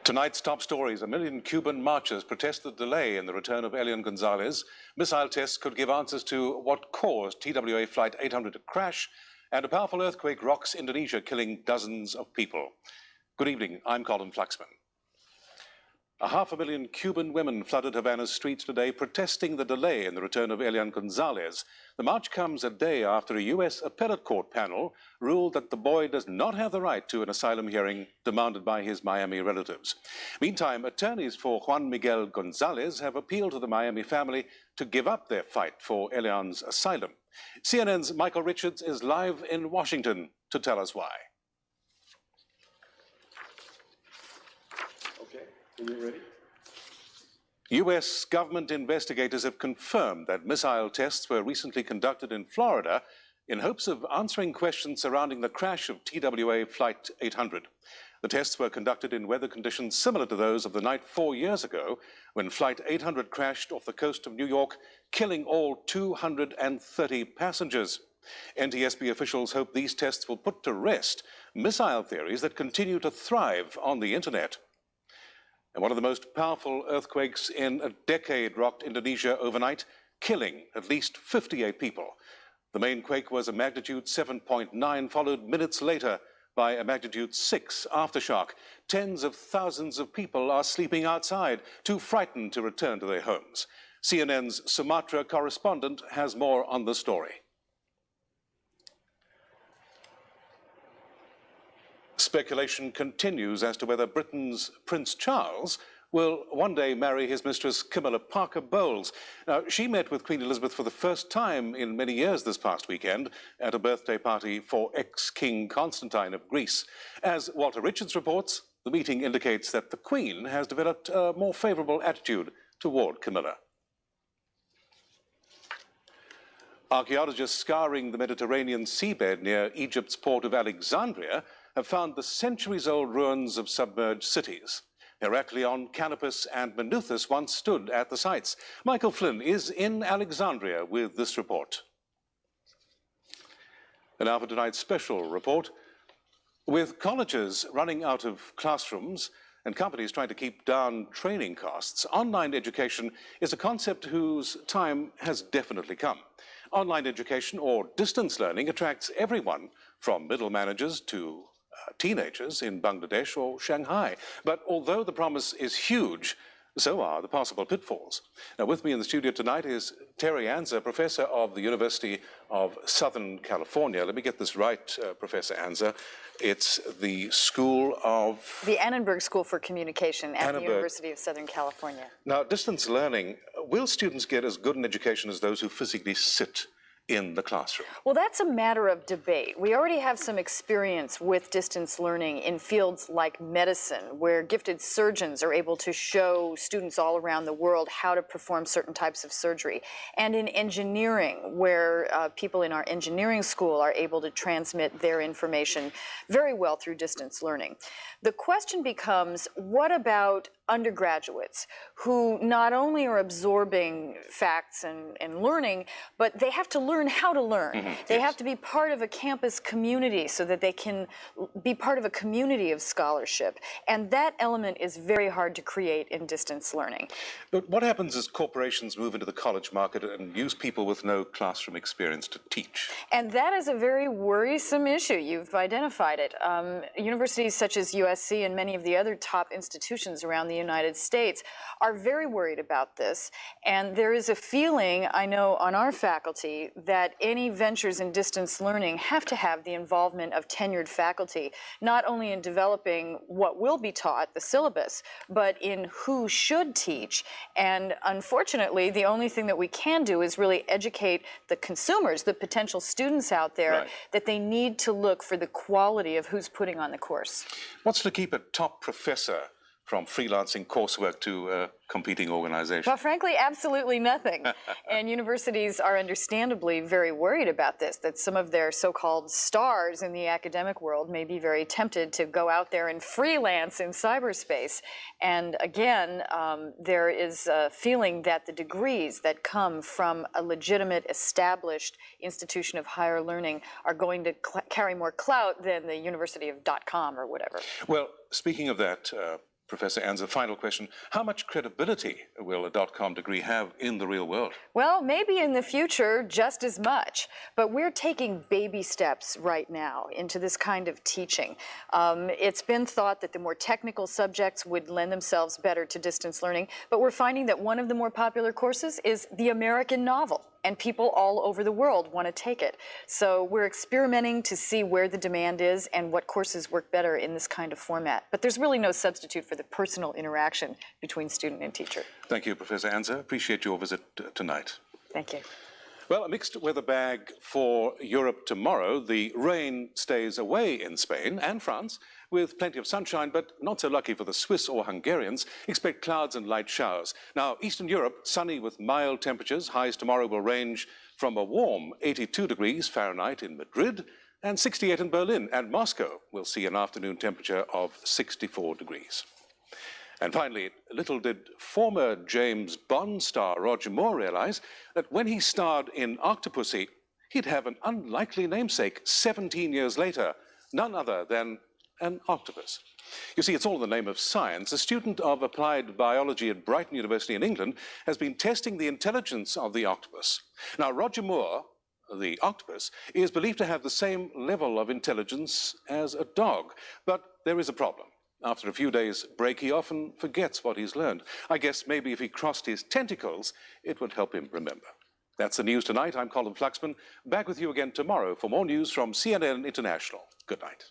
Tonight's top stories: a million Cuban marchers protest the delay in the return of Elian Gonzalez. Missile tests could give answers to what caused TWA Flight 800 to crash. And a powerful earthquake rocks Indonesia, killing dozens of people. Good evening, I'm Colin Flaxman. 500,000 Cuban women flooded Havana's streets today, protesting the delay in the return of Elian Gonzalez. The march comes a day after a U.S. appellate court panel ruled that the boy does not have the right to an asylum hearing demanded by his Miami relatives. Meantime, attorneys for Juan Miguel Gonzalez have appealed to the Miami family to give up their fight for Elian's asylum. CNN's Michael Richards is live in Washington to tell us why. Are you ready? U.S. government investigators have confirmed that missile tests were recently conducted in Florida in hopes of answering questions surrounding the crash of TWA Flight 800. The tests were conducted in weather conditions similar to those of the night 4 years ago when Flight 800 crashed off the coast of New York, killing all 230 passengers. NTSB officials hope these tests will put to rest missile theories that continue to thrive on the internet. And one of the most powerful earthquakes in a decade rocked Indonesia overnight, killing at least 58 people. The main quake was a magnitude 7.9, followed minutes later by a magnitude 6 aftershock. Tens of thousands of people are sleeping outside, too frightened to return to their homes. CNN's Sumatra correspondent has more on the story. Speculation continues as to whether Britain's Prince Charles will one day marry his mistress Camilla Parker Bowles. Now, she met with Queen Elizabeth for the first time in many years this past weekend at a birthday party for ex-King Constantine of Greece. As Walter Richards reports, the meeting indicates that the Queen has developed a more favorable attitude toward Camilla. Archaeologists scouring the Mediterranean seabed near Egypt's port of Alexandria have found the centuries-old ruins of submerged cities. Heraklion, Canopus, and Meneuthus once stood at the sites. Michael Flynn is in Alexandria with this report. And now for tonight's special report. With colleges running out of classrooms and companies trying to keep down training costs, online education is a concept whose time has definitely come. Online education, or distance learning, attracts everyone from middle managers to teenagers in Bangladesh or Shanghai. But although the promise is huge, so are the possible pitfalls. Now, with me in the studio tonight is Terry Anza, professor of the University of Southern California. Let me get this right, Professor Anza. It's the School of... The Annenberg School for Communication at the University of Southern California. Now, distance learning, will students get as good an education as those who physically sit in the classroom? Well, that's a matter of debate. We already have some experience with distance learning in fields like medicine, where gifted surgeons are able to show students all around the world how to perform certain types of surgery. And in engineering, where people in our engineering school are able to transmit their information very well through distance learning. The question becomes, what about undergraduates who not only are absorbing facts and learning, but they have to learn how to learn. Mm-hmm. They have to be part of a campus community so that they can be part of a community of scholarship. And that element is very hard to create in distance learning. But what happens as corporations move into the college market and use people with no classroom experience to teach? And that is a very worrisome issue. You've identified it. Universities such as USC and many of the other top institutions around the United States are very worried about this. And there is a feeling, I know, on our faculty that any ventures in distance learning have to have the involvement of tenured faculty, not only in developing what will be taught, the syllabus, but in who should teach. And unfortunately, the only thing that we can do is really educate the consumers, the potential students out there, right, that they need to look for the quality of who's putting on the course. What's to keep a top professor from freelancing coursework to competing organizations? Well, frankly, absolutely nothing. And universities are understandably very worried about this, that some of their so-called stars in the academic world may be very tempted to go out there and freelance in cyberspace. And again, there is a feeling that the degrees that come from a legitimate, established institution of higher learning are going to carry more clout than the University of .com or whatever. Well, speaking of that, Professor Anza, final question. How much credibility will a .com degree have in the real world? Well, maybe in the future, just as much. But we're taking baby steps right now into this kind of teaching. It's been thought that the more technical subjects would lend themselves better to distance learning, but we're finding that one of the more popular courses is the American novel, and people all over the world want to take it. So we're experimenting to see where the demand is and what courses work better in this kind of format. But there's really no substitute for the personal interaction between student and teacher. Thank you, Professor Anza. Appreciate your visit tonight. Thank you. Well, a mixed weather bag for Europe tomorrow. The rain stays away in Spain and France with plenty of sunshine, but not so lucky for the Swiss or Hungarians. Expect clouds and light showers. Now, Eastern Europe, sunny with mild temperatures. Highs tomorrow will range from a warm 82 degrees Fahrenheit in Madrid and 68 in Berlin. And Moscow will see an afternoon temperature of 64 degrees. And finally, little did former James Bond star Roger Moore realize that when he starred in Octopussy, he'd have an unlikely namesake 17 years later, none other than an octopus. You see, it's all in the name of science. A student of applied biology at Brighton University in England has been testing the intelligence of the octopus. Now, Roger Moore, the octopus, is believed to have the same level of intelligence as a dog, but there is a problem. After a few days' break, he often forgets what he's learned. I guess maybe if he crossed his tentacles, it would help him remember. That's the news tonight. I'm Colin Fluxman. Back with you again tomorrow for more news from CNN International. Good night.